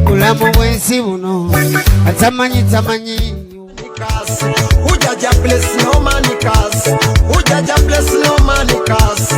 Bulamu bwensi buno atamanyi tamanyi Ujaja bless no money cause Ujaja bless no money cause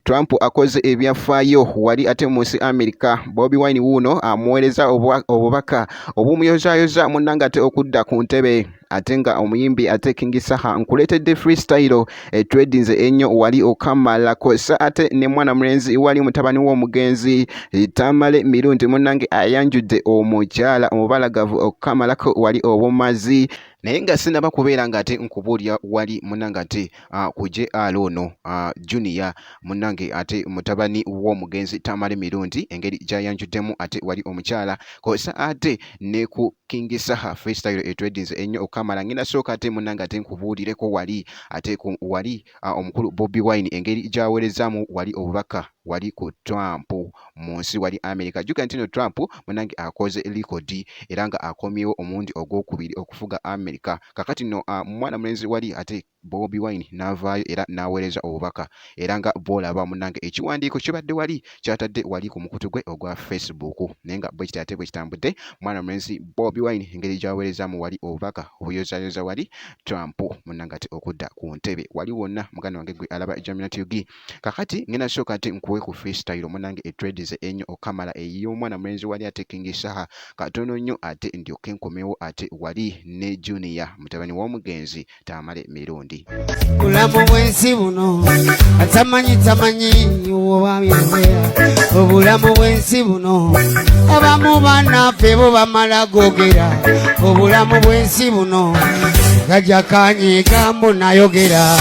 Trump akoze ebyafaayo wali ate munsi America. Bobi Wine wuno amuweereza obubaka obumuyozaayoza munnanga ate okudda ku ntebe ate nga omuyimbi ate King Saha nkuleetedde freestyle etwedinze ennyo wali okamalako sa ate ne mwana mulenzi wali mutabani w'omugenzi Tamale mirundi munnange ayanjude omukyala omubalagavu okamalako wali obumazi naye nga sinaba kubeera nga ate nkubuulya wali munnange ate kuje alono Jr munnange ate mutabani w'omugenzi Tamale mirundi engeri gy'ayanjuddemu ate wali omukyala kosa ate ne ku King Saha freestyle etwedinze ennyo okamala ngina sooka ate munnange ate nkubuulireko wali ate wali omukulu Bobi Wine engeri gy'aweerezaamu wali obubaka wali ku Trump munsi wali America. Jjukira nti no Trump munnange akoze likodi era nga akomyewo omundi ogwokubiri okufuga America. Kakati no mwana mulenzi wali ate Bobi Wine n'avaayo era n'aweereza obubaka era nga boolaba munnange ekiwandiiko kibadde wali kyatadde wali ku mukutu gwe ogwa Facebook naye nga bwe ate bwe kitambudde mwana mulenzi Bobi Wine engeri gy'aweerezaamu wali obubaka obuyozaayoza wali Trump munnange ate okudda ku ntebe wali wonna muganda wange gwe alaba Nutty. Kakati ngenda sooka ate nkuwe ku freestyle munnange etwedize ennyo okamala ey'omwana mulenzi wali ate King Saha katono nnyo ate ndyoke nkomewo ate wali ne Junior mutabani w'omugenzi Tamale mirundi. Bulamu bwensi buno atamanyi tamanyi obamyezea obulamu bwensi buno abamu bannaffe bo bamala googera obulamu bwensi buno gajja kanyiika mbunayogera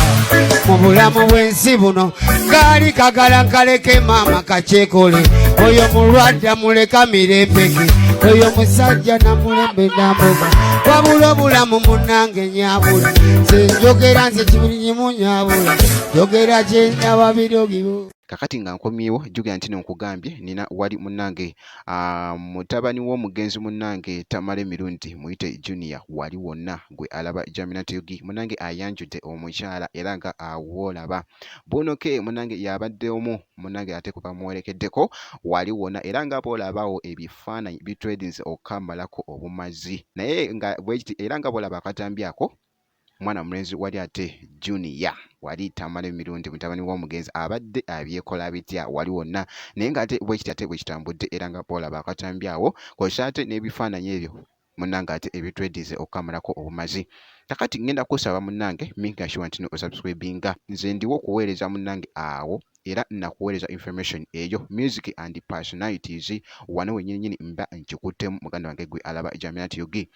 mu bulamu bwensi buno kaali kagala nkaleke maama kakyekole oyo mulwadde muleka mirembeke oyo musajja namulembe namboga wabula obulamu munnange nyabula senjogera nze kibulinyimu nyabula jogera kyendaba birogibo. Kakati nga nkomyewo jjukira nti nkugambye nina wali munnange mutabani w'omugenzi munnange Tamale mirundi muyite Junior wali wonna gwe alaba Nutty munnange ayanjude omukyala era nga awoolaba bunoke munnange yabadde omu munnange ate kuba muwerekeddeko wali wonna era nga boolabawo ebifaananyi bitwedinze okamalako obumazi naye nga bwekiti era nga boolaba akatambyako mwana mulenzi wali ate Junior wali Tamale mirundi mutabani w'omugenzi abadde abyekola bitya wali wonna naye nga ate bwekiti ate bwe kitambudde era nga boolaba akatambyawo kosa ate n'ebifaananyi ebyo munnange ate ebitwedize okamalako obumazi. Kakati ngenda kusaba munnange minga sure nti no osubscribinga nze ndiwo okuweereza munnange awo era nakuweereza information eyo music and personalities wano wennyini mba nkikuttemu muganda wange gwe alaba Nutty.